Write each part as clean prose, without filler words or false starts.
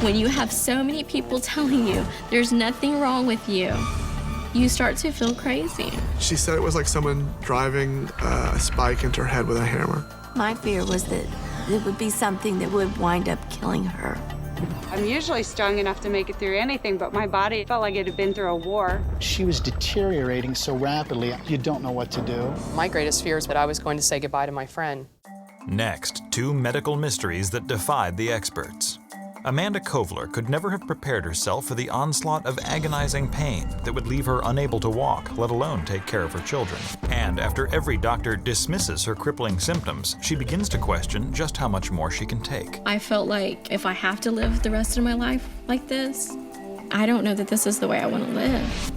When you have so many people telling you there's nothing wrong with you, you start to feel crazy. She said it was like someone driving a spike into her head with a hammer. My fear was that it would be something that would wind up killing her. I'm usually strong enough to make it through anything, but my body felt like it had been through a war. She was deteriorating so rapidly, you don't know what to do. My greatest fear is that I was going to say goodbye to my friend. Next, two medical mysteries that defied the experts. Amanda Kovler could never have prepared herself for the onslaught of agonizing pain that would leave her unable to walk, let alone take care of her children. And after every doctor dismisses her crippling symptoms, she begins to question just how much more she can take. I felt like if I have to live the rest of my life like this, I don't know that this is the way I want to live.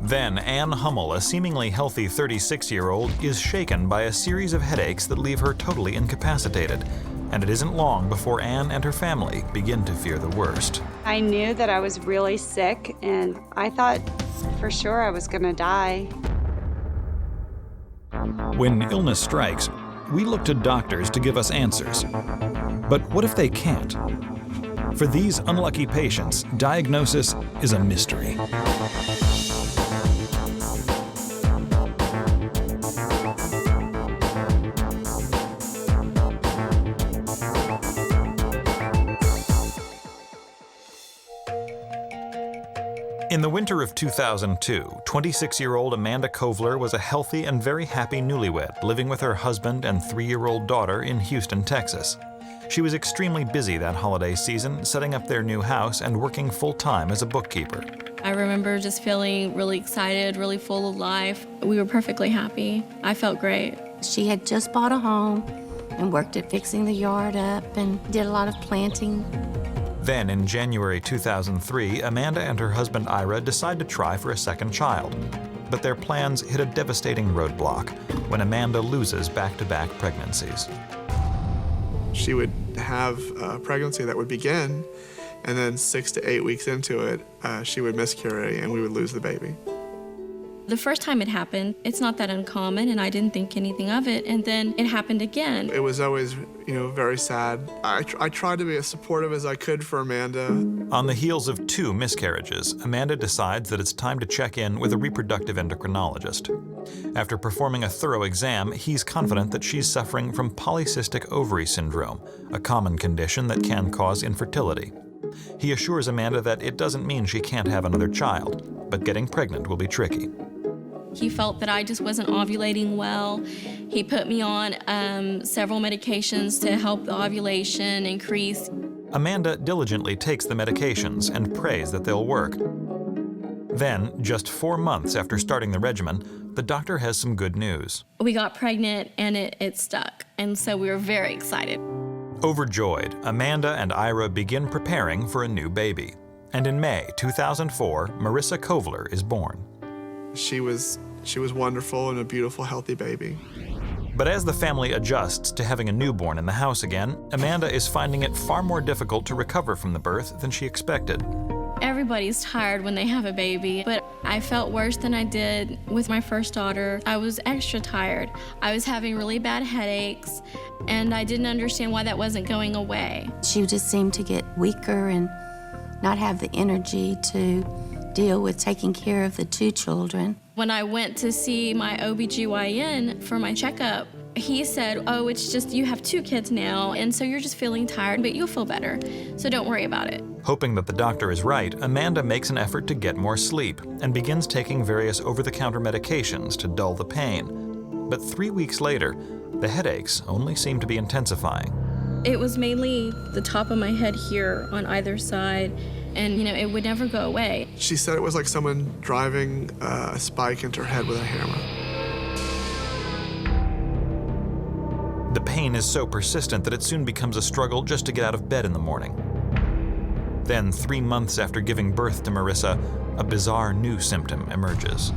Then Ann Hummel, a seemingly healthy 36-year-old, is shaken by a series of headaches that leave her totally incapacitated. And it isn't long before Ann and her family begin to fear the worst. I knew that I was really sick, and I thought for sure I was gonna die. When illness strikes, we look to doctors to give us answers. But what if they can't? For these unlucky patients, diagnosis is a mystery. In the winter of 2002, 26-year-old Amanda Kovler was a healthy and very happy newlywed living with her husband and 3-year-old daughter in Houston, Texas. She was extremely busy that holiday season, setting up their new house and working full-time as a bookkeeper. I remember just feeling really excited, really full of life. We were perfectly happy. I felt great. She had just bought a home and worked at fixing the yard up and did a lot of planting. Then, in January 2003, Amanda and her husband Ira decide to try for a second child. But their plans hit a devastating roadblock when Amanda loses back-to-back pregnancies. She would have a pregnancy that would begin, and then 6 to 8 weeks into it, she would miscarry and we would lose the baby. The first time it happened, it's not that uncommon, and I didn't think anything of it, and then it happened again. It was always, very sad. I tried to be as supportive as I could for Amanda. On the heels of 2 miscarriages, Amanda decides that it's time to check in with a reproductive endocrinologist. After performing a thorough exam, he's confident that she's suffering from polycystic ovary syndrome, a common condition that can cause infertility. He assures Amanda that it doesn't mean she can't have another child, but getting pregnant will be tricky. He felt that I just wasn't ovulating well. He put me on several medications to help the ovulation increase. Amanda diligently takes the medications and prays that they'll work. Then, just 4 months after starting the regimen, the doctor has some good news. We got pregnant and it stuck, and so we were very excited. Overjoyed, Amanda and Ira begin preparing for a new baby. And in May 2004, Marissa Kovler is born. She was wonderful and a beautiful, healthy baby. But as the family adjusts to having a newborn in the house again, Amanda is finding it far more difficult to recover from the birth than she expected. Everybody's tired when they have a baby, but I felt worse than I did with my first daughter. I was extra tired. I was having really bad headaches, and I didn't understand why that wasn't going away. She just seemed to get weaker and not have the energy to deal with taking care of the 2 children. When I went to see my OBGYN for my checkup, he said, oh, it's just you have 2 kids now, and so you're just feeling tired, but you'll feel better, so don't worry about it. Hoping that the doctor is right, Amanda makes an effort to get more sleep and begins taking various over-the-counter medications to dull the pain. But 3 weeks later, the headaches only seem to be intensifying. It was mainly the top of my head here on either side, and it would never go away. She said it was like someone driving a spike into her head with a hammer. The pain is so persistent that it soon becomes a struggle just to get out of bed in the morning. Then, 3 months after giving birth to Marissa, a bizarre new symptom emerges.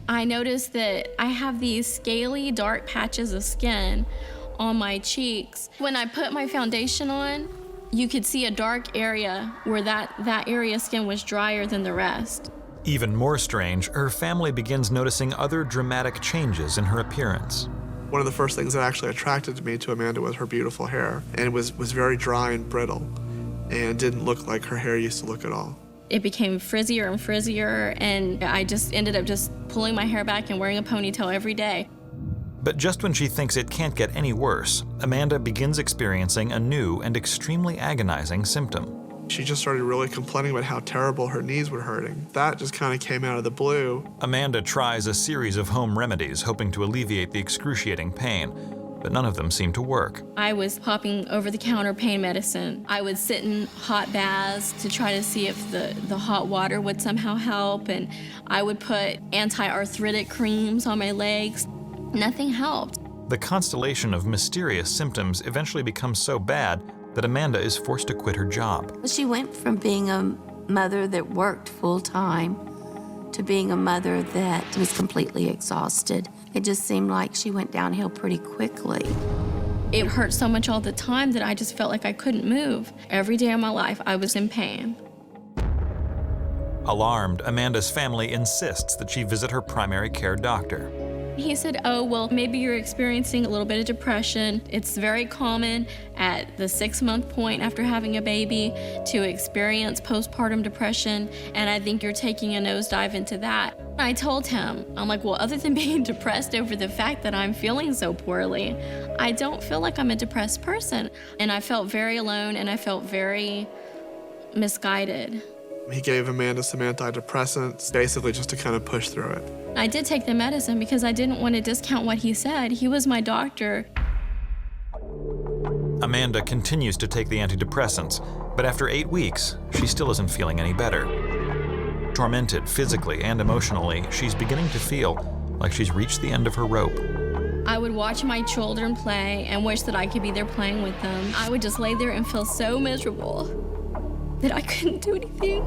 I noticed that I have these scaly, dark patches of skin on my cheeks. When I put my foundation on, you could see a dark area where that area of skin was drier than the rest. Even more strange, her family begins noticing other dramatic changes in her appearance. One of the first things that actually attracted me to Amanda was her beautiful hair, and it was very dry and brittle. and didn't look like her hair used to look at all. It became frizzier and frizzier, and I just ended up just pulling my hair back and wearing a ponytail every day. But just when she thinks it can't get any worse, Amanda begins experiencing a new and extremely agonizing symptom. She just started really complaining about how terrible her knees were hurting. That just kind of came out of the blue. Amanda tries a series of home remedies hoping to alleviate the excruciating pain, but none of them seem to work. I was popping over-the-counter pain medicine. I would sit in hot baths to try to see if the hot water would somehow help, and I would put anti-arthritic creams on my legs. Nothing helped. The constellation of mysterious symptoms eventually becomes so bad that Amanda is forced to quit her job. She went from being a mother that worked full-time to being a mother that was completely exhausted. It just seemed like she went downhill pretty quickly. It hurt so much all the time that I just felt like I couldn't move. Every day of my life, I was in pain. Alarmed, Amanda's family insists that she visit her primary care doctor. He said, oh, well, maybe you're experiencing a little bit of depression. It's very common at the 6-month point after having a baby to experience postpartum depression, and I think you're taking a nosedive into that. I told him, I'm like, well, other than being depressed over the fact that I'm feeling so poorly, I don't feel like I'm a depressed person. And I felt very alone, and I felt very misguided. He gave Amanda some antidepressants, basically just to kind of push through it. I did take the medicine because I didn't want to discount what he said. He was my doctor. Amanda continues to take the antidepressants, but after 8 weeks, she still isn't feeling any better. Tormented physically and emotionally, she's beginning to feel like she's reached the end of her rope. I would watch my children play and wish that I could be there playing with them. I would just lay there and feel so miserable that I couldn't do anything.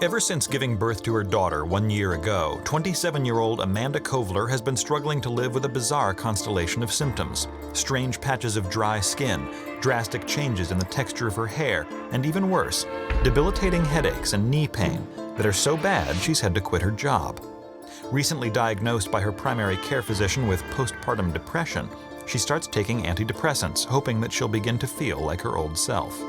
Ever since giving birth to her daughter 1 year ago, 27-year-old Amanda Kovler has been struggling to live with a bizarre constellation of symptoms. Strange patches of dry skin, drastic changes in the texture of her hair, and even worse, debilitating headaches and knee pain that are so bad she's had to quit her job. Recently diagnosed by her primary care physician with postpartum depression, she starts taking antidepressants, hoping that she'll begin to feel like her old self.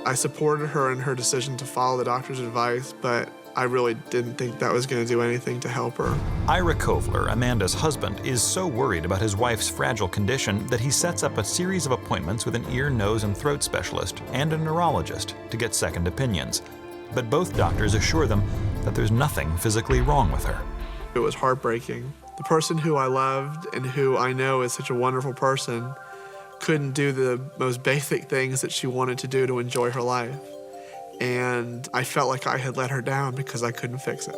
I supported her in her decision to follow the doctor's advice, but I really didn't think that was going to do anything to help her. Ira Kovler, Amanda's husband, is so worried about his wife's fragile condition that he sets up a series of appointments with an ear, nose, and throat specialist and a neurologist to get second opinions. But both doctors assure them that there's nothing physically wrong with her. It was heartbreaking. The person who I loved and who I know is such a wonderful person couldn't do the most basic things that she wanted to do to enjoy her life. And I felt like I had let her down because I couldn't fix it.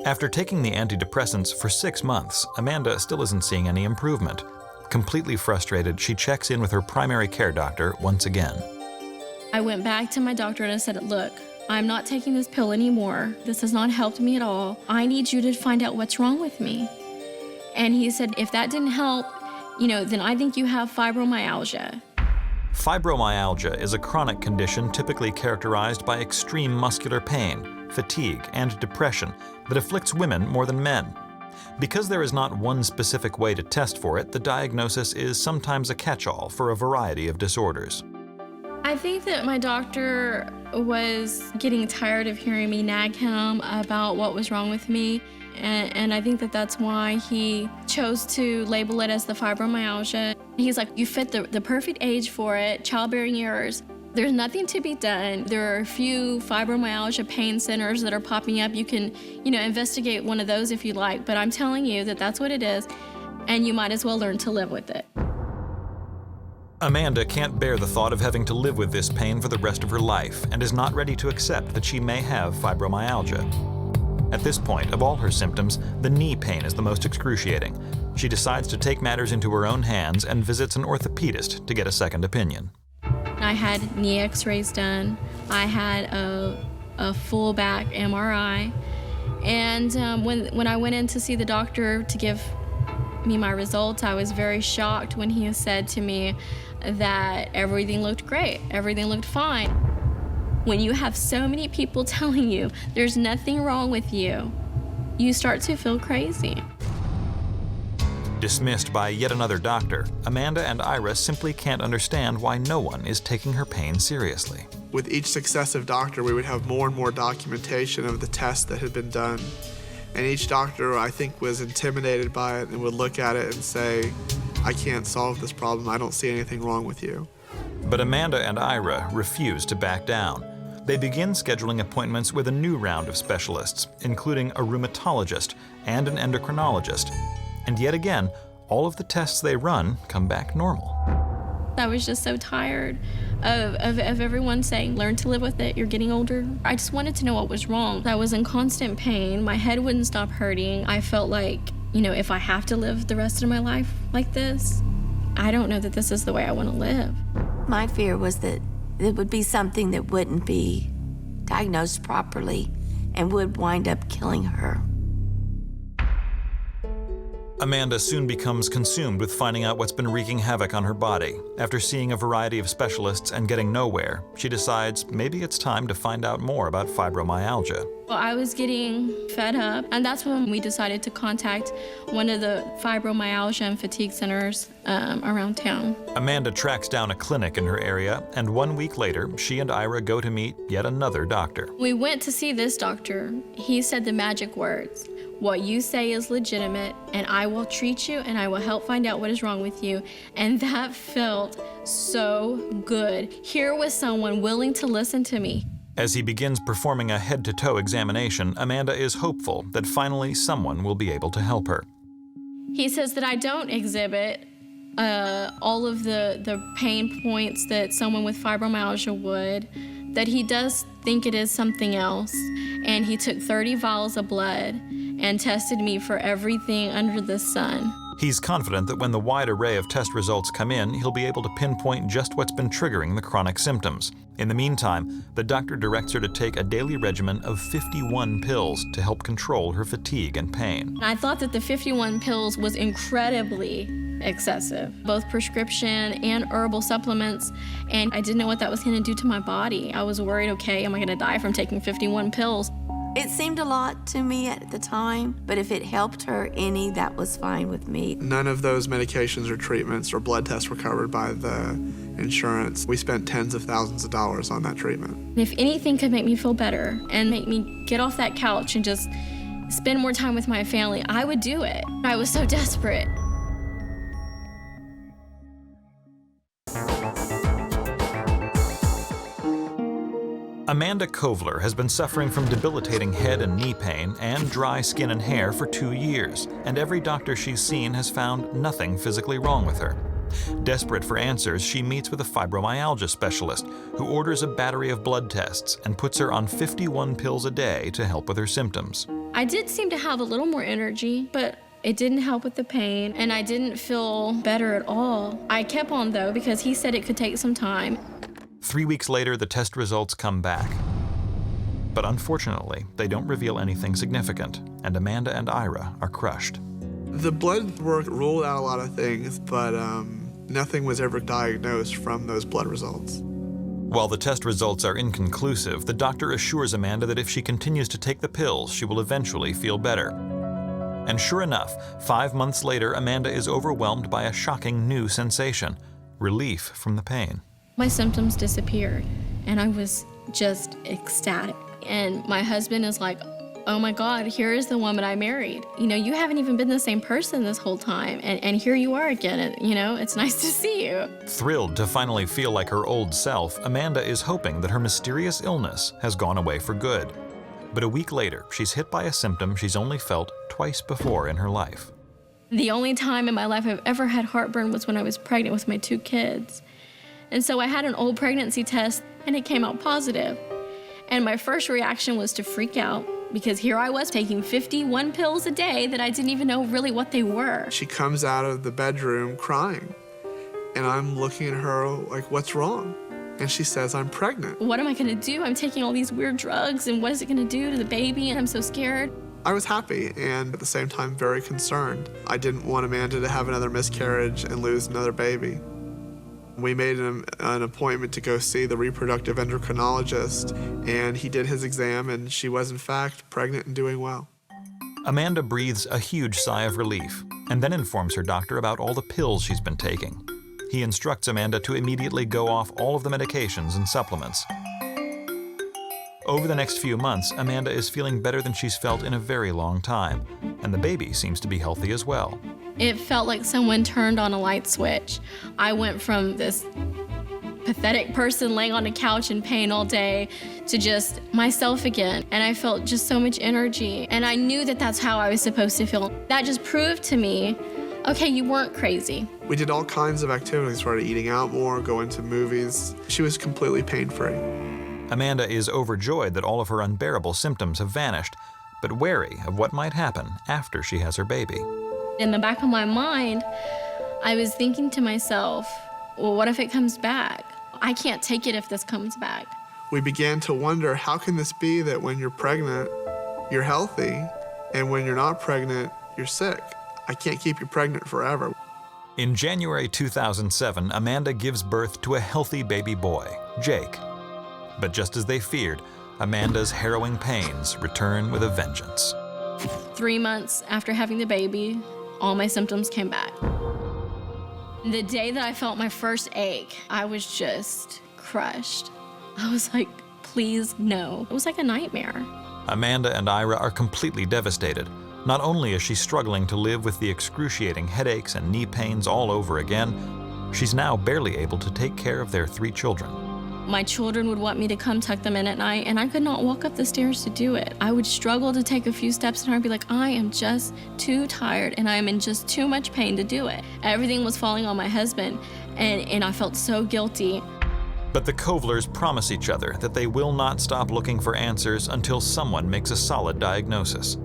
After taking the antidepressants for 6 months, Amanda still isn't seeing any improvement. Completely frustrated, she checks in with her primary care doctor once again. I went back to my doctor and I said, look, I'm not taking this pill anymore. This has not helped me at all. I need you to find out what's wrong with me. And he said, if that didn't help, then I think you have fibromyalgia. Fibromyalgia is a chronic condition typically characterized by extreme muscular pain, fatigue, and depression that afflicts women more than men. Because there is not one specific way to test for it, the diagnosis is sometimes a catch-all for a variety of disorders. I think that my doctor was getting tired of hearing me nag him about what was wrong with me. And I think that that's why he chose to label it as the fibromyalgia. He's like, you fit the perfect age for it, childbearing years. There's nothing to be done. There are a few fibromyalgia pain centers that are popping up. You can, investigate one of those if you like, but I'm telling you that that's what it is, and you might as well learn to live with it. Amanda can't bear the thought of having to live with this pain for the rest of her life and is not ready to accept that she may have fibromyalgia. At this point, of all her symptoms, the knee pain is the most excruciating. She decides to take matters into her own hands and visits an orthopedist to get a second opinion. I had knee x-rays done. I had a full back MRI. And when I went in to see the doctor to give me my results, I was very shocked when he said to me that everything looked great, everything looked fine. When you have so many people telling you there's nothing wrong with you, you start to feel crazy. Dismissed by yet another doctor, Amanda and Ira simply can't understand why no one is taking her pain seriously. With each successive doctor, we would have more and more documentation of the tests that had been done. And each doctor, I think, was intimidated by it and would look at it and say, I can't solve this problem. I don't see anything wrong with you. But Amanda and Ira refuse to back down. They begin scheduling appointments with a new round of specialists, including a rheumatologist and an endocrinologist. And yet again, all of the tests they run come back normal. I was just so tired of everyone saying, learn to live with it, you're getting older. I just wanted to know what was wrong. I was in constant pain. My head wouldn't stop hurting. I felt like, if I have to live the rest of my life like this, I don't know that this is the way I want to live. My fear was that it would be something that wouldn't be diagnosed properly and would wind up killing her. Amanda soon becomes consumed with finding out what's been wreaking havoc on her body. After seeing a variety of specialists and getting nowhere, she decides maybe it's time to find out more about fibromyalgia. Well, I was getting fed up, and that's when we decided to contact one of the fibromyalgia and fatigue centers around town. Amanda tracks down a clinic in her area, and 1 week later, she and Ira go to meet yet another doctor. We went to see this doctor. He said the magic words, what you say is legitimate, and I will treat you, and I will help find out what is wrong with you. And that felt so good. Here was someone willing to listen to me. As he begins performing a head-to-toe examination, Amanda is hopeful that finally someone will be able to help her. He says that I don't exhibit all of the pain points that someone with fibromyalgia would, that he does think it is something else, and he took 30 vials of blood and tested me for everything under the sun. He's confident that when the wide array of test results come in, he'll be able to pinpoint just what's been triggering the chronic symptoms. In the meantime, the doctor directs her to take a daily regimen of 51 pills to help control her fatigue and pain. I thought that the 51 pills was incredibly excessive, both prescription and herbal supplements, and I didn't know what that was going to do to my body. I was worried, okay, am I going to die from taking 51 pills? It seemed a lot to me at the time, but if it helped her any, that was fine with me. None of those medications or treatments or blood tests were covered by the insurance. We spent tens of thousands of dollars on that treatment. If anything could make me feel better and make me get off that couch and just spend more time with my family, I would do it. I was so desperate. Amanda Kovler has been suffering from debilitating head and knee pain and dry skin and hair for 2 years, and every doctor she's seen has found nothing physically wrong with her. Desperate for answers, she meets with a fibromyalgia specialist who orders a battery of blood tests and puts her on 51 pills a day to help with her symptoms. I did seem to have a little more energy, but it didn't help with the pain, and I didn't feel better at all. I kept on, though, because he said it could take some time. 3 weeks later, the test results come back. But unfortunately, they don't reveal anything significant, and Amanda and Ira are crushed. The blood work ruled out a lot of things, but nothing was ever diagnosed from those blood results. While the test results are inconclusive, the doctor assures Amanda that if she continues to take the pills, she will eventually feel better. And sure enough, 5 months later, Amanda is overwhelmed by a shocking new sensation: relief from the pain. My symptoms disappeared, and I was just ecstatic. And my husband is like, oh my God, here is the woman I married. You haven't even been the same person this whole time, and here you are again, it's nice to see you. Thrilled to finally feel like her old self, Amanda is hoping that her mysterious illness has gone away for good. But a week later, she's hit by a symptom she's only felt twice before in her life. The only time in my life I've ever had heartburn was when I was pregnant with my 2 kids. And so I had an old pregnancy test, and it came out positive. And my first reaction was to freak out, because here I was taking 51 pills a day that I didn't even know really what they were. She comes out of the bedroom crying, and I'm looking at her like, what's wrong? And she says, I'm pregnant. What am I gonna do? I'm taking all these weird drugs, and what is it gonna do to the baby? And I'm so scared. I was happy and at the same time very concerned. I didn't want Amanda to have another miscarriage and lose another baby. We made an appointment to go see the reproductive endocrinologist, and he did his exam, and she was in fact pregnant and doing well. Amanda breathes a huge sigh of relief and then informs her doctor about all the pills she's been taking. He instructs Amanda to immediately go off all of the medications and supplements. Over the next few months, Amanda is feeling better than she's felt in a very long time, and the baby seems to be healthy as well. It felt like someone turned on a light switch. I went from this pathetic person laying on a couch in pain all day to just myself again. And I felt just so much energy. And I knew that that's how I was supposed to feel. That just proved to me, okay, you weren't crazy. We did all kinds of activities, started eating out more, going to movies. She was completely pain-free. Amanda is overjoyed that all of her unbearable symptoms have vanished, but wary of what might happen after she has her baby. In the back of my mind, I was thinking to myself, well, what if it comes back? I can't take it if this comes back. We began to wonder, how can this be that when you're pregnant, you're healthy, and when you're not pregnant, you're sick? I can't keep you pregnant forever. In January 2007, Amanda gives birth to a healthy baby boy, Jake. But just as they feared, Amanda's harrowing pains return with a vengeance. 3 months after having the baby, all my symptoms came back. The day that I felt my first ache, I was just crushed. I was like, please, no. It was like a nightmare. Amanda and Ira are completely devastated. Not only is she struggling to live with the excruciating headaches and knee pains all over again, she's now barely able to take care of their 3 children. My children would want me to come tuck them in at night, and I could not walk up the stairs to do it. I would struggle to take a few steps, and I'd be like, I am just too tired, and I am in just too much pain to do it. Everything was falling on my husband, and I felt so guilty. But the Kovlers promise each other that they will not stop looking for answers until someone makes a solid diagnosis.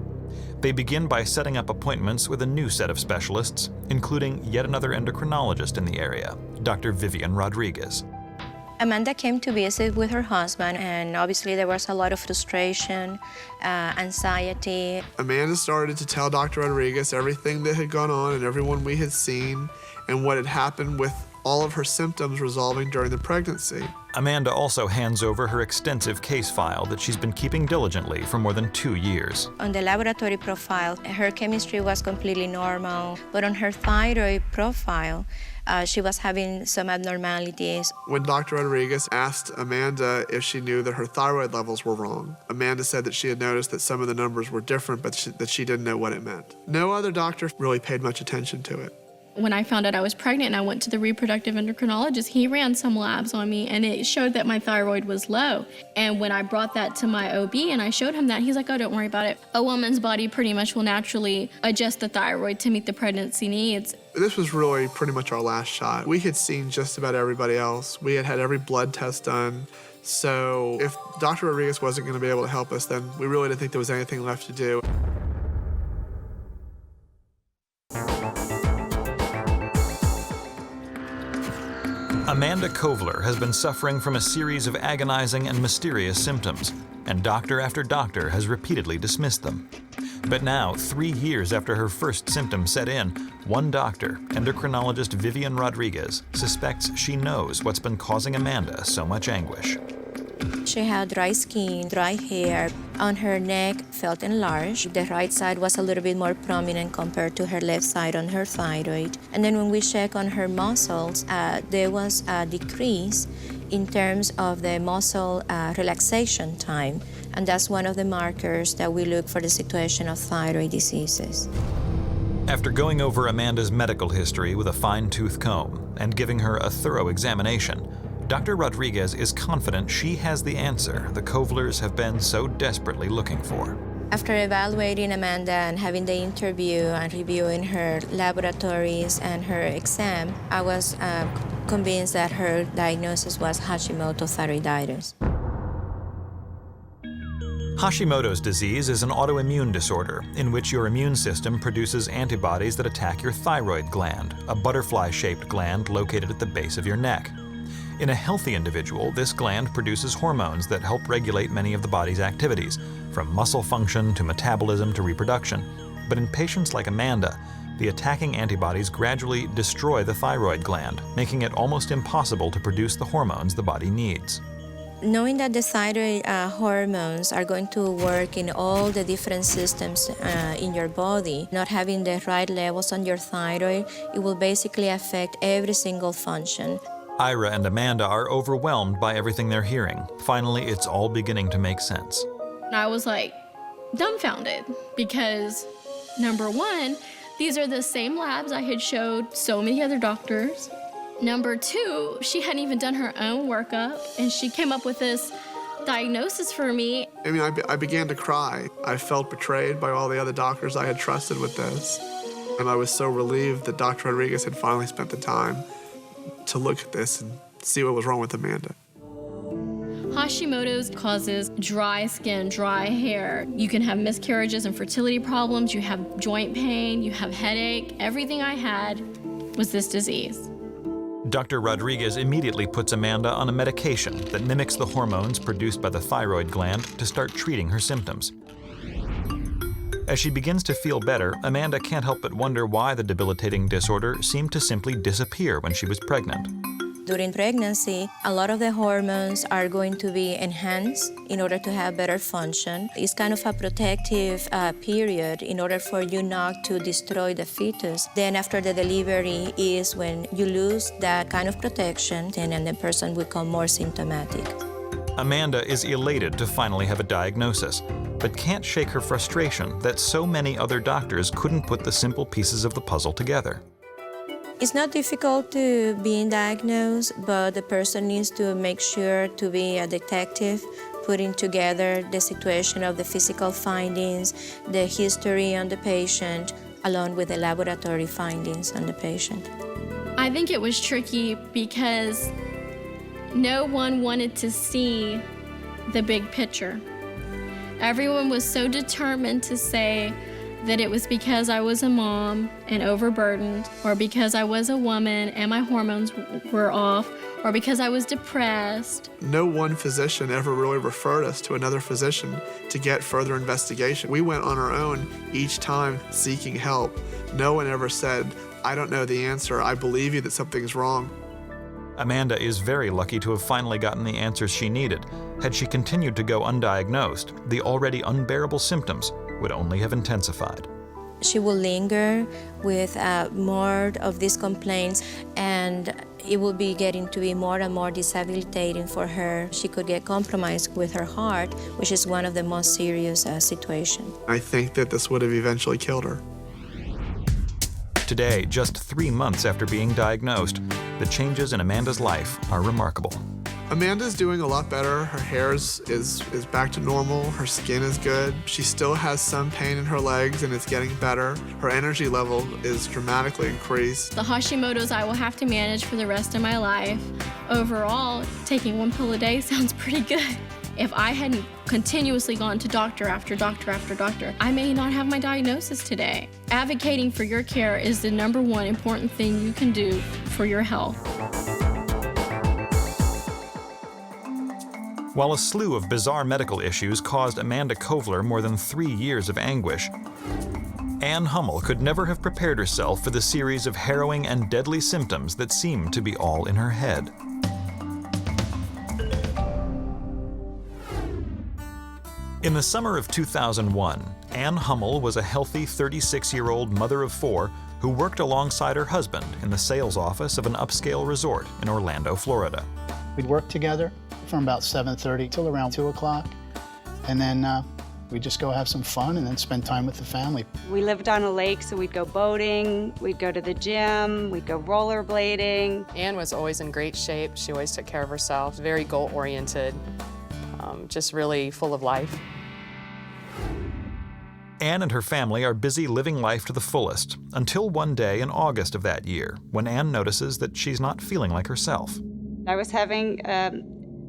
They begin by setting up appointments with a new set of specialists, including yet another endocrinologist in the area, Dr. Vivian Rodriguez. Amanda came to visit with her husband, and obviously there was a lot of frustration, anxiety. Amanda started to tell Dr. Rodriguez everything that had gone on and everyone we had seen and what had happened with all of her symptoms resolving during the pregnancy. Amanda also hands over her extensive case file that she's been keeping diligently for more than 2 years. On the laboratory profile, her chemistry was completely normal, but on her thyroid profile, she was having some abnormalities. When Dr. Rodriguez asked Amanda if she knew that her thyroid levels were wrong, Amanda said that she had noticed that some of the numbers were different, but that she didn't know what it meant. No other doctor really paid much attention to it. When I found out I was pregnant and I went to the reproductive endocrinologist, he ran some labs on me, and it showed that my thyroid was low. And when I brought that to my OB and I showed him that, he's like, oh, don't worry about it. A woman's body pretty much will naturally adjust the thyroid to meet the pregnancy needs. This was really pretty much our last shot. We had seen just about everybody else. We had had every blood test done. So if Dr. Rodriguez wasn't going to be able to help us, then we really didn't think there was anything left to do. Amanda Kovler has been suffering from a series of agonizing and mysterious symptoms, and doctor after doctor has repeatedly dismissed them. But now, 3 years after her first symptoms set in, one doctor, endocrinologist Vivian Rodriguez, suspects she knows what's been causing Amanda so much anguish. She had dry skin, dry hair. On her neck, felt enlarged. The right side was a little bit more prominent compared to her left side on her thyroid. And then when we check on her muscles, there was a decrease in terms of the muscle relaxation time. And that's one of the markers that we look for the situation of thyroid diseases. After going over Amanda's medical history with a fine-tooth comb and giving her a thorough examination, Dr. Rodriguez is confident she has the answer the Kovlers have been so desperately looking for. After evaluating Amanda and having the interview and reviewing her laboratories and her exam, I was convinced that her diagnosis was Hashimoto thyroiditis. Hashimoto's disease is an autoimmune disorder in which your immune system produces antibodies that attack your thyroid gland, a butterfly-shaped gland located at the base of your neck. In a healthy individual, this gland produces hormones that help regulate many of the body's activities, from muscle function to metabolism to reproduction. But in patients like Amanda, the attacking antibodies gradually destroy the thyroid gland, making it almost impossible to produce the hormones the body needs. Knowing that the thyroid hormones are going to work in all the different systems in your body, not having the right levels on your thyroid, it will basically affect every single function. Ira and Amanda are overwhelmed by everything they're hearing. Finally, it's all beginning to make sense. I was like dumbfounded because, number one, these are the same labs I had showed so many other doctors. Number two, she hadn't even done her own workup, and she came up with this diagnosis for me. I mean, I began to cry. I felt betrayed by all the other doctors I had trusted with this. And I was so relieved that Dr. Rodriguez had finally spent the time to look at this and see what was wrong with Amanda. Hashimoto's causes dry skin, dry hair. You can have miscarriages and fertility problems. You have joint pain. You have headache. Everything I had was this disease. Dr. Rodriguez immediately puts Amanda on a medication that mimics the hormones produced by the thyroid gland to start treating her symptoms. As she begins to feel better, Amanda can't help but wonder why the debilitating disorder seemed to simply disappear when she was pregnant. During pregnancy, a lot of the hormones are going to be enhanced in order to have better function. It's kind of a protective period in order for you not to destroy the fetus. Then after the delivery is when you lose that kind of protection, and the person will become more symptomatic. Amanda is elated to finally have a diagnosis, but can't shake her frustration that so many other doctors couldn't put the simple pieces of the puzzle together. It's not difficult to be diagnosed, but the person needs to make sure to be a detective, putting together the situation of the physical findings, the history on the patient, along with the laboratory findings on the patient. I think it was tricky because no one wanted to see the big picture. Everyone was so determined to say that it was because I was a mom and overburdened, or because I was a woman and my hormones were off, or because I was depressed. No one physician ever really referred us to another physician to get further investigation. We went on our own each time seeking help. No one ever said, I don't know the answer, I believe you that something's wrong. Amanda is very lucky to have finally gotten the answers she needed. Had she continued to go undiagnosed, the already unbearable symptoms would only have intensified. She will linger with more of these complaints, and it will be getting to be more and more debilitating for her. She could get compromised with her heart, which is one of the most serious situations. I think that this would have eventually killed her. Today, just 3 months after being diagnosed, the changes in Amanda's life are remarkable. Amanda's doing a lot better. Her hair is back to normal. Her skin is good. She still has some pain in her legs and it's getting better. Her energy level is dramatically increased. The Hashimoto's I will have to manage for the rest of my life. Overall, taking one pill a day sounds pretty good. If I hadn't continuously gone to doctor after doctor after doctor, I may not have my diagnosis today. Advocating for your care is the #1 important thing you can do for your health. While a slew of bizarre medical issues caused Amanda Kovler more than 3 years of anguish, Ann Hummel could never have prepared herself for the series of harrowing and deadly symptoms that seemed to be all in her head. In the summer of 2001, Ann Hummel was a healthy 36-year-old mother of 4 who worked alongside her husband in the sales office of an upscale resort in Orlando, Florida. We'd work together from about 7:30 till around 2 o'clock, and then we'd just go have some fun and then spend time with the family. We lived on a lake, so we'd go boating, we'd go to the gym, we'd go rollerblading. Anne was always in great shape. She always took care of herself, very goal-oriented, just really full of life. Ann and her family are busy living life to the fullest until one day in August of that year when Ann notices that she's not feeling like herself. I was having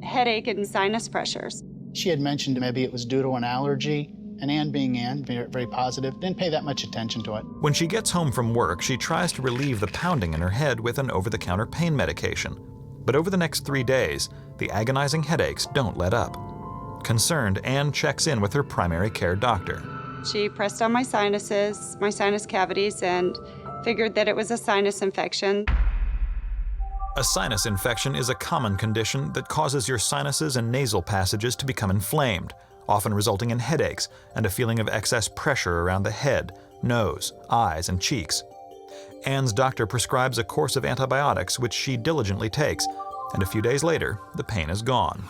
headache and sinus pressures. She had mentioned maybe it was due to an allergy, and Ann, being Ann, very positive, didn't pay that much attention to it. When she gets home from work, she tries to relieve the pounding in her head with an over-the-counter pain medication. But over the next 3 days, the agonizing headaches don't let up. Concerned, Ann checks in with her primary care doctor. She pressed on my sinuses, my sinus cavities, and figured that it was a sinus infection. A sinus infection is a common condition that causes your sinuses and nasal passages to become inflamed, often resulting in headaches and a feeling of excess pressure around the head, nose, eyes, and cheeks. Anne's doctor prescribes a course of antibiotics which she diligently takes, and a few days later, the pain is gone.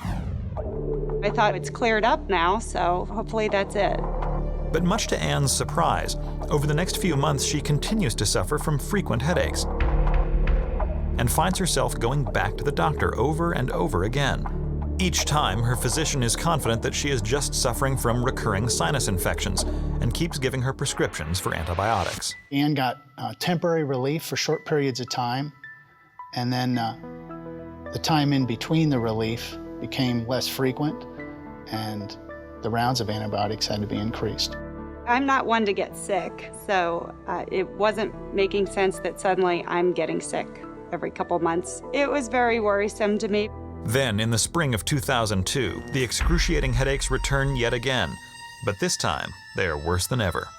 I thought it's cleared up now, so hopefully that's it. But much to Anne's surprise, over the next few months she continues to suffer from frequent headaches and finds herself going back to the doctor over and over again. Each time, her physician is confident that she is just suffering from recurring sinus infections and keeps giving her prescriptions for antibiotics. Anne got temporary relief for short periods of time, and then the time in between the relief became less frequent, and the rounds of antibiotics had to be increased. I'm not one to get sick, so it wasn't making sense that suddenly I'm getting sick every couple months. It was very worrisome to me. Then, in the spring of 2002, the excruciating headaches return yet again, but this time they are worse than ever.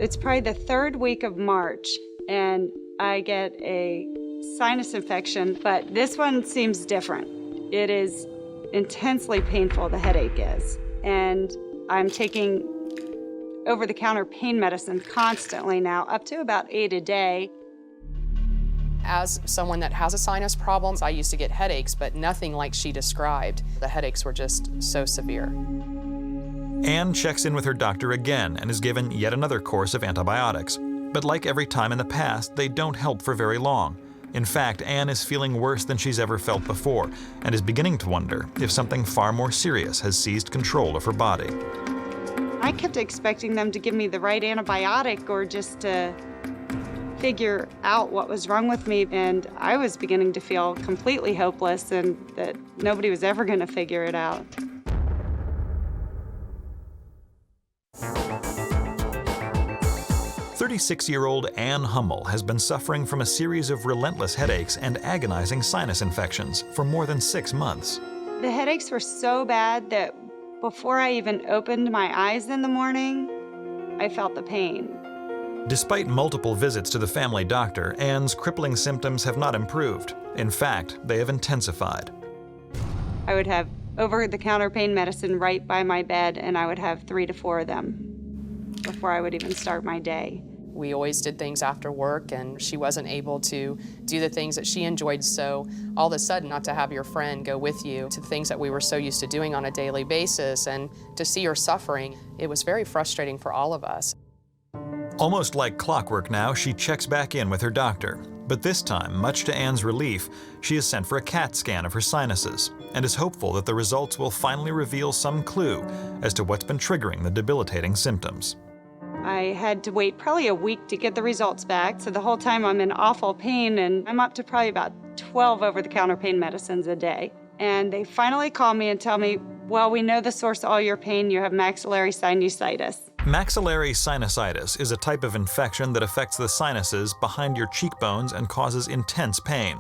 It's probably the third week of March, and I get a sinus infection, but this one seems different. It is intensely painful, the headache is, and I'm taking over-the-counter pain medicine constantly now, up to about 8 a day. As someone that has a sinus problem, I used to get headaches, but nothing like she described. The headaches were just so severe. Anne checks in with her doctor again and is given yet another course of antibiotics. But like every time in the past, they don't help for very long. In fact, Anne is feeling worse than she's ever felt before and is beginning to wonder if something far more serious has seized control of her body. I kept expecting them to give me the right antibiotic or just to figure out what was wrong with me, and I was beginning to feel completely hopeless and that nobody was ever going to figure it out. "36-year-old Anne Hummel has been suffering from a series of relentless headaches and agonizing sinus infections for more than 6 months. The headaches were so bad that before I even opened my eyes in the morning, I felt the pain. Despite multiple visits to the family doctor, Anne's crippling symptoms have not improved. In fact, they have intensified. I would have over-the-counter pain medicine right by my bed, and I would have 3 to 4 of them before I would even start my day. We always did things after work, and she wasn't able to do the things that she enjoyed, so all of a sudden not to have your friend go with you to the things that we were so used to doing on a daily basis and to see her suffering, it was very frustrating for all of us. Almost like clockwork now, she checks back in with her doctor. But this time, much to Anne's relief, she is sent for a CAT scan of her sinuses and is hopeful that the results will finally reveal some clue as to what's been triggering the debilitating symptoms. I had to wait probably a week to get the results back, so the whole time I'm in awful pain, and I'm up to probably about 12 over-the-counter pain medicines a day. And they finally call me and tell me, well, we know the source of all your pain. You have maxillary sinusitis. Maxillary sinusitis is a type of infection that affects the sinuses behind your cheekbones and causes intense pain.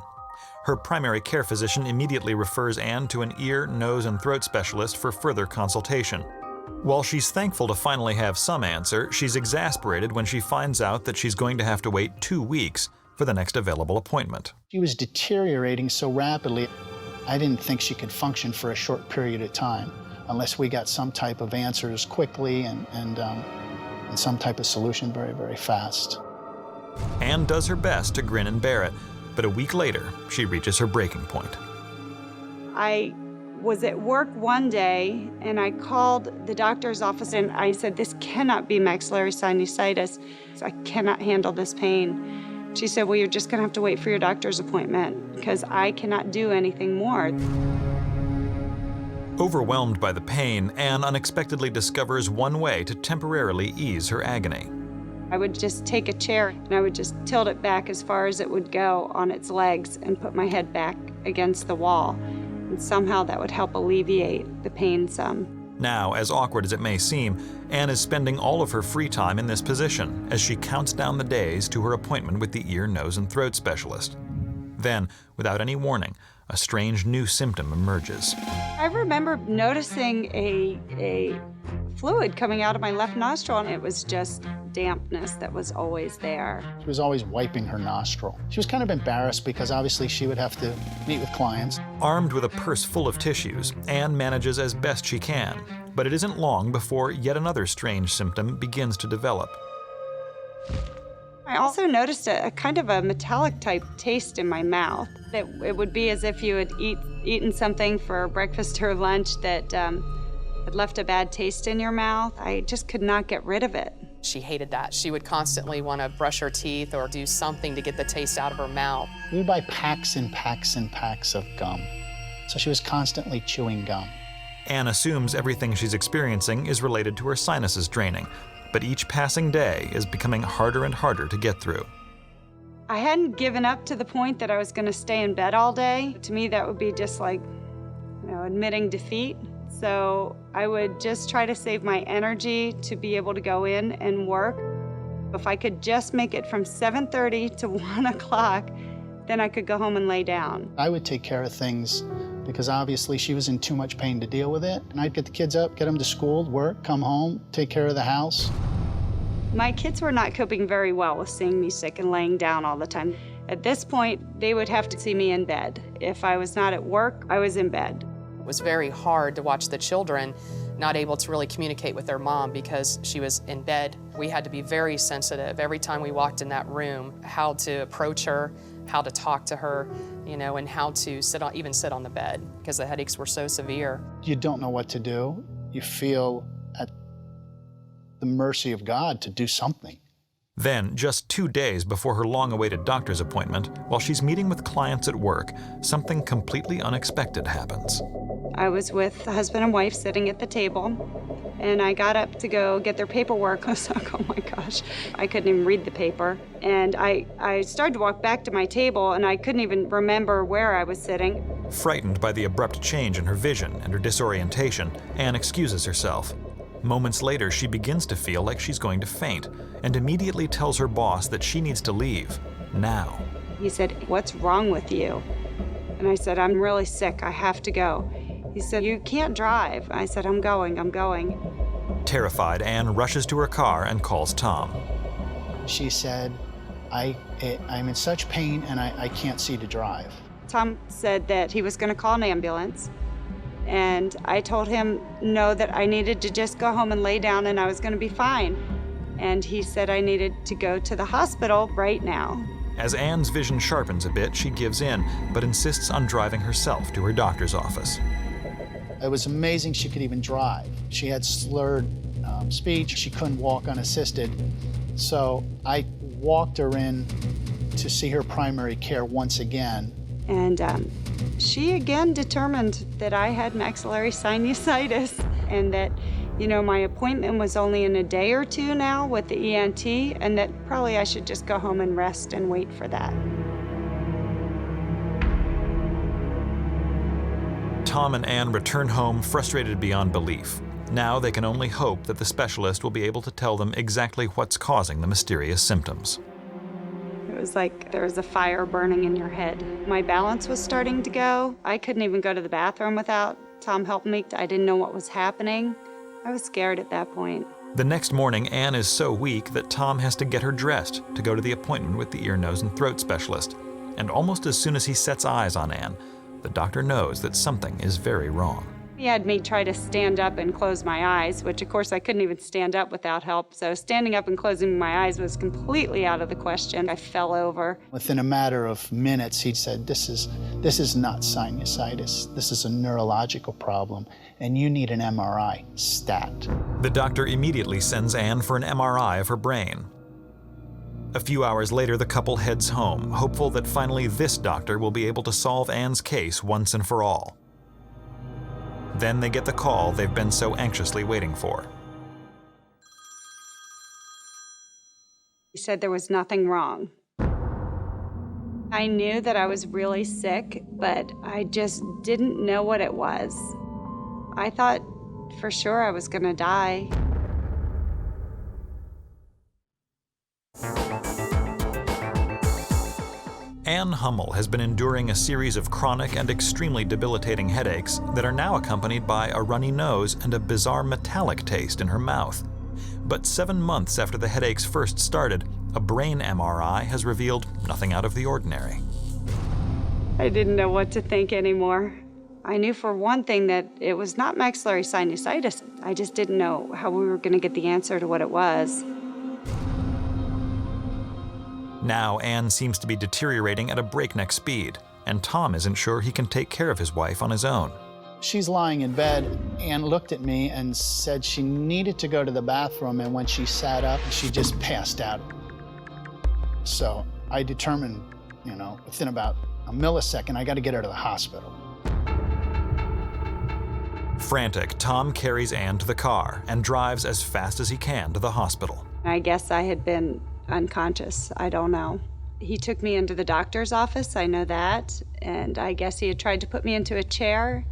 Her primary care physician immediately refers Anne to an ear, nose, and throat specialist for further consultation. While she's thankful to finally have some answer, she's exasperated when she finds out that she's going to have to wait 2 weeks for the next available appointment. She was deteriorating so rapidly, I didn't think she could function for a short period of time unless we got some type of answers quickly and some type of solution very, very fast. Anne does her best to grin and bear it, but a week later, she reaches her breaking point. I was at work one day, and I called the doctor's office, and I said, this cannot be maxillary sinusitis. I cannot handle this pain. She said, well, you're just going to have to wait for your doctor's appointment because I cannot do anything more. Overwhelmed by the pain, Anne unexpectedly discovers one way to temporarily ease her agony. I would just take a chair, and I would just tilt it back as far as it would go on its legs and put my head back against the wall. And somehow that would help alleviate the pain some. Now, as awkward as it may seem, Anne is spending all of her free time in this position as she counts down the days to her appointment with the ear, nose, and throat specialist. Then, without any warning, a strange new symptom emerges. I remember noticing a fluid coming out of my left nostril, and it was just dampness that was always there. She was always wiping her nostril. She was kind of embarrassed because obviously she would have to meet with clients. Armed with a purse full of tissues, Anne manages as best she can, but it isn't long before yet another strange symptom begins to develop. I also noticed a kind of a metallic type taste in my mouth. It would be as if you had eaten something for breakfast or lunch that had left a bad taste in your mouth. I just could not get rid of it. She hated that. She would constantly want to brush her teeth or do something to get the taste out of her mouth. We would buy packs and packs and packs of gum. So she was constantly chewing gum. Anne assumes everything she's experiencing is related to her sinuses draining, but each passing day is becoming harder and harder to get through. I hadn't given up to the point that I was going to stay in bed all day. To me, that would be just like, admitting defeat. So I would just try to save my energy to be able to go in and work. If I could just make it from 7:30 to 1 o'clock, then I could go home and lay down. I would take care of things because obviously she was in too much pain to deal with it. And I'd get the kids up, get them to school, work, come home, take care of the house. My kids were not coping very well with seeing me sick and laying down all the time. At this point, they would have to see me in bed. If I was not at work, I was in bed. It was very hard to watch the children not able to really communicate with their mom because she was in bed. We had to be very sensitive every time we walked in that room, how to approach her, how to talk to her, and how to even sit on the bed because the headaches were so severe. You don't know what to do. You feel at the mercy of God to do something. Then, just 2 days before her long-awaited doctor's appointment, while she's meeting with clients at work, something completely unexpected happens. I was with the husband and wife sitting at the table, and I got up to go get their paperwork. I was like, oh my gosh, I couldn't even read the paper. And I started to walk back to my table, and I couldn't even remember where I was sitting. Frightened by the abrupt change in her vision and her disorientation, Anne excuses herself. Moments later, she begins to feel like she's going to faint and immediately tells her boss that she needs to leave, now. He said, what's wrong with you? And I said, I'm really sick, I have to go. He said, you can't drive. I said, I'm going. Terrified, Anne rushes to her car and calls Tom. She said, I'm in such pain and I can't see to drive. Tom said that he was going to call an ambulance. And I told him no, that I needed to just go home and lay down and I was going to be fine. And he said I needed to go to the hospital right now. As Anne's vision sharpens a bit, she gives in, but insists on driving herself to her doctor's office. It was amazing she could even drive. She had slurred speech. She couldn't walk unassisted. So I walked her in to see her primary care once again. And she again determined that I had maxillary sinusitis and that, my appointment was only in a day or two now with the ENT and that probably I should just go home and rest and wait for that. Tom and Anne return home frustrated beyond belief. Now they can only hope that the specialist will be able to tell them exactly what's causing the mysterious symptoms. It was like there was a fire burning in your head. My balance was starting to go. I couldn't even go to the bathroom without Tom helping me. I didn't know what was happening. I was scared at that point. The next morning, Anne is so weak that Tom has to get her dressed to go to the appointment with the ear, nose, and throat specialist. And almost as soon as he sets eyes on Anne, the doctor knows that something is very wrong. He had me try to stand up and close my eyes, which of course I couldn't even stand up without help. So standing up and closing my eyes was completely out of the question. I fell over. Within a matter of minutes, he said, this is not sinusitis. This is a neurological problem, and you need an MRI, stat. The doctor immediately sends Anne for an MRI of her brain. A few hours later, the couple heads home, hopeful that finally this doctor will be able to solve Anne's case once and for all. Then they get the call they've been so anxiously waiting for. He said there was nothing wrong. I knew that I was really sick, but I just didn't know what it was. I thought for sure I was going to die. Ann Hummel has been enduring a series of chronic and extremely debilitating headaches that are now accompanied by a runny nose and a bizarre metallic taste in her mouth. But 7 months after the headaches first started, a brain MRI has revealed nothing out of the ordinary. I didn't know what to think anymore. I knew for one thing that it was not maxillary sinusitis. I just didn't know how we were going to get the answer to what it was. Now Ann seems to be deteriorating at a breakneck speed, and Tom isn't sure he can take care of his wife on his own. She's lying in bed and looked at me and said she needed to go to the bathroom, and when she sat up, she just passed out. So I determined, within about a millisecond, I got to get her to the hospital. Frantic, Tom carries Ann to the car and drives as fast as he can to the hospital. I guess I had been unconscious. I don't know. He took me into the doctor's office, I know that, and I guess he had tried to put me into a chair,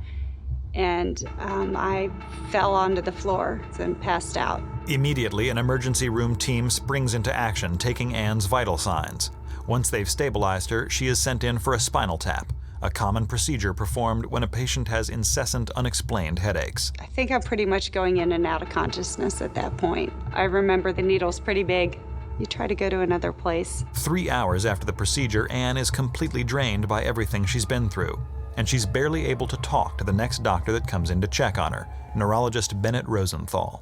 and I fell onto the floor and passed out. Immediately, an emergency room team springs into action, taking Ann's vital signs. Once they've stabilized her, she is sent in for a spinal tap, a common procedure performed when a patient has incessant, unexplained headaches. I think I'm pretty much going in and out of consciousness at that point. I remember the needle's pretty big. You try to go to another place. 3 hours after the procedure, Ann is completely drained by everything she's been through, and she's barely able to talk to the next doctor that comes in to check on her, neurologist Bennett Rosenthal.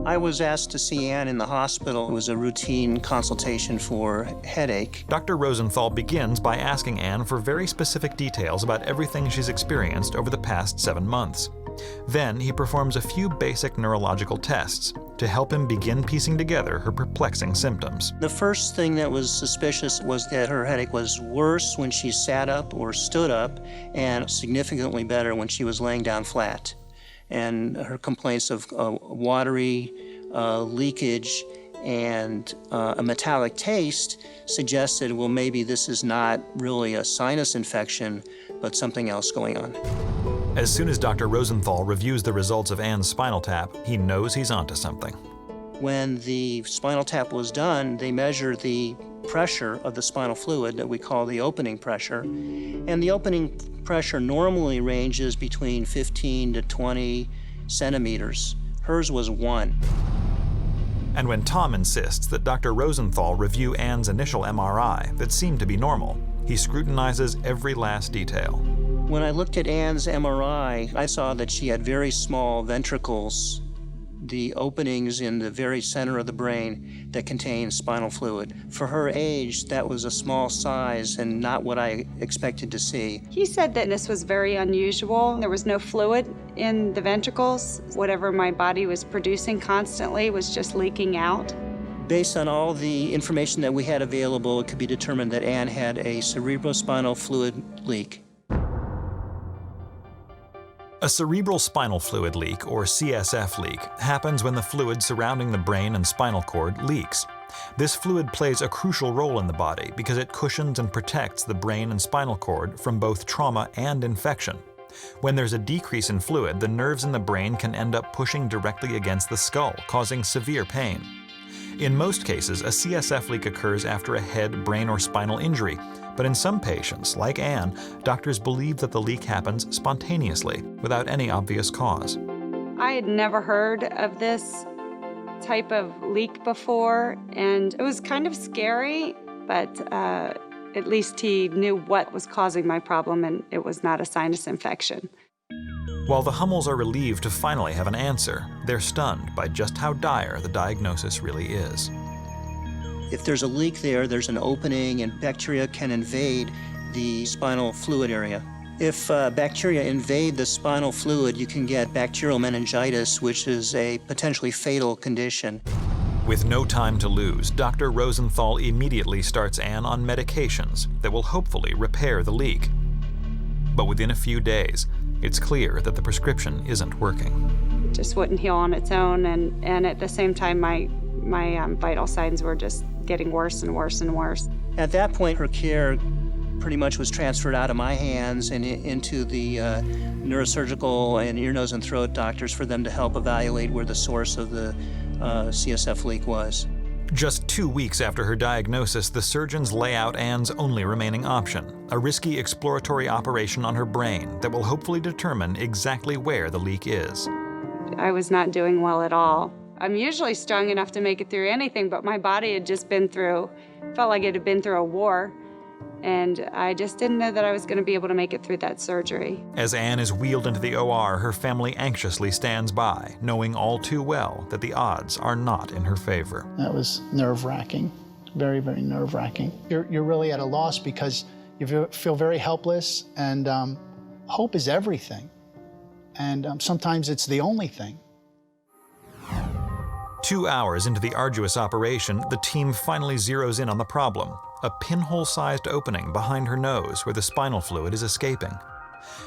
I was asked to see Ann in the hospital. It was a routine consultation for headache. Dr. Rosenthal begins by asking Ann for very specific details about everything she's experienced over the past 7 months. Then he performs a few basic neurological tests to help him begin piecing together her perplexing symptoms. The first thing that was suspicious was that her headache was worse when she sat up or stood up, and significantly better when she was laying down flat. And her complaints of watery leakage and a metallic taste suggested, well, maybe this is not really a sinus infection, but something else going on. As soon as Dr. Rosenthal reviews the results of Ann's spinal tap, he knows he's onto something. When the spinal tap was done, they measured the pressure of the spinal fluid that we call the opening pressure. And the opening pressure normally ranges between 15 to 20 centimeters. Hers was 1. And when Tom insists that Dr. Rosenthal review Ann's initial MRI that seemed to be normal, he scrutinizes every last detail. When I looked at Ann's MRI, I saw that she had very small ventricles, the openings in the very center of the brain that contain spinal fluid. For her age, that was a small size and not what I expected to see. He said that this was very unusual. There was no fluid in the ventricles. Whatever my body was producing constantly was just leaking out. Based on all the information that we had available, it could be determined that Ann had a cerebrospinal fluid leak. A cerebral spinal fluid leak, or CSF leak, happens when the fluid surrounding the brain and spinal cord leaks. This fluid plays a crucial role in the body because it cushions and protects the brain and spinal cord from both trauma and infection. When there's a decrease in fluid, the nerves in the brain can end up pushing directly against the skull, causing severe pain. In most cases, a CSF leak occurs after a head, brain, or spinal injury, but in some patients, like Ann, doctors believe that the leak happens spontaneously, without any obvious cause. I had never heard of this type of leak before, and it was kind of scary, but at least he knew what was causing my problem, and it was not a sinus infection. While the Hummels are relieved to finally have an answer, they're stunned by just how dire the diagnosis really is. If there's a leak there, there's an opening and bacteria can invade the spinal fluid area. If bacteria invade the spinal fluid, you can get bacterial meningitis, which is a potentially fatal condition. With no time to lose, Dr. Rosenthal immediately starts Ann on medications that will hopefully repair the leak. But within a few days, it's clear that the prescription isn't working. It just wouldn't heal on its own, and at the same time, my vital signs were just getting worse and worse and worse. At that point, her care pretty much was transferred out of my hands and into the neurosurgical and ear, nose, and throat doctors for them to help evaluate where the source of the CSF leak was. Just 2 weeks after her diagnosis, the surgeons lay out Anne's only remaining option, a risky exploratory operation on her brain that will hopefully determine exactly where the leak is. I was not doing well at all. I'm usually strong enough to make it through anything, but my body had just felt like it had been through a war. And I just didn't know that I was going to be able to make it through that surgery. As Anne is wheeled into the OR, her family anxiously stands by, knowing all too well that the odds are not in her favor. That was nerve-wracking, very, very nerve-wracking. You're really at a loss because you feel very helpless, and hope is everything. And sometimes it's the only thing. 2 hours into the arduous operation, the team finally zeroes in on the problem, a pinhole-sized opening behind her nose where the spinal fluid is escaping.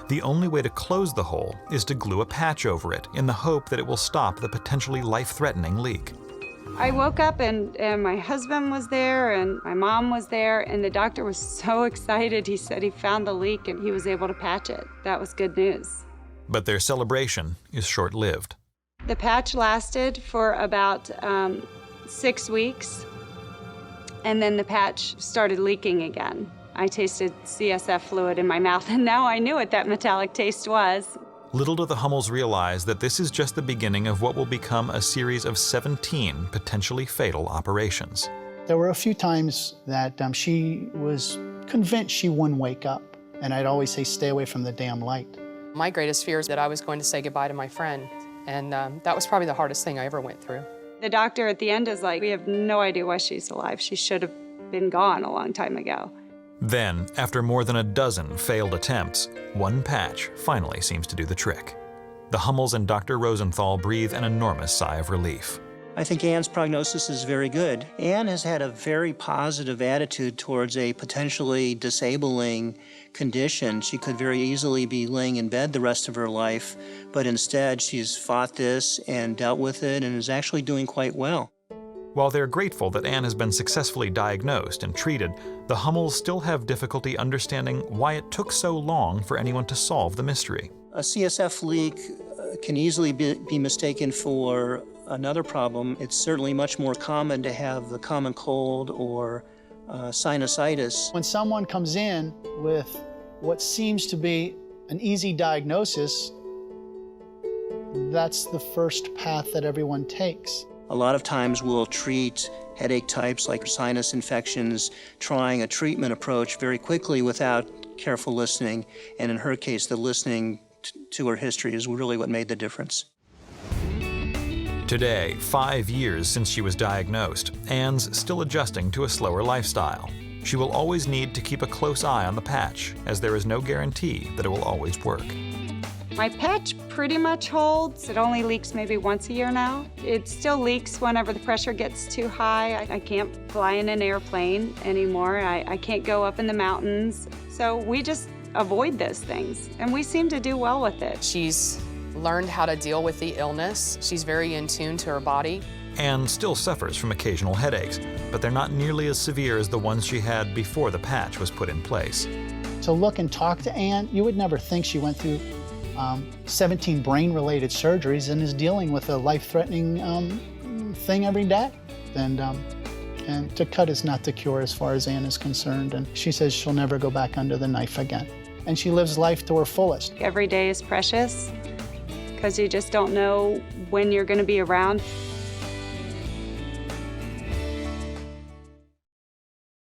The only way to close the hole is to glue a patch over it in the hope that it will stop the potentially life-threatening leak. I woke up and my husband was there and my mom was there, and the doctor was so excited. He said he found the leak and he was able to patch it. That was good news. But their celebration is short-lived. The patch lasted for about 6 weeks, and then the patch started leaking again. I tasted CSF fluid in my mouth, and now I knew what that metallic taste was. Little do the Hummels realize that this is just the beginning of what will become a series of 17 potentially fatal operations. There were a few times that she was convinced she wouldn't wake up, and I'd always say, stay away from the damn light. My greatest fear is that I was going to say goodbye to my friend, and that was probably the hardest thing I ever went through. The doctor at the end is like, we have no idea why she's alive. She should have been gone a long time ago. Then, after more than a dozen failed attempts, one patch finally seems to do the trick. The Hummels and Dr. Rosenthal breathe an enormous sigh of relief. I think Anne's prognosis is very good. Anne has had a very positive attitude towards a potentially disabling condition. She could very easily be laying in bed the rest of her life, but instead she's fought this and dealt with it and is actually doing quite well. While they're grateful that Anne has been successfully diagnosed and treated, the Hummels still have difficulty understanding why it took so long for anyone to solve the mystery. A CSF leak can easily be mistaken for another problem. It's certainly much more common to have the common cold or sinusitis. When someone comes in with what seems to be an easy diagnosis, that's the first path that everyone takes. A lot of times we'll treat headache types like sinus infections, trying a treatment approach very quickly without careful listening, and in her case, the listening to her history is really what made the difference. Today, 5 years since she was diagnosed, Anne's still adjusting to a slower lifestyle. She will always need to keep a close eye on the patch, as there is no guarantee that it will always work. My patch pretty much holds. It only leaks maybe once a year now. It still leaks whenever the pressure gets too high. I can't fly in an airplane anymore. I can't go up in the mountains. So we just avoid those things, and we seem to do well with it. She's learned how to deal with the illness. She's very in tune to her body. Anne still suffers from occasional headaches, but they're not nearly as severe as the ones she had before the patch was put in place. To look and talk to Anne, you would never think she went through 17 brain-related surgeries and is dealing with a life-threatening thing every day. And to cut is not to cure as far as Anne is concerned, and she says she'll never go back under the knife again. And she lives life to her fullest. Every day is precious because you just don't know when you're going to be around.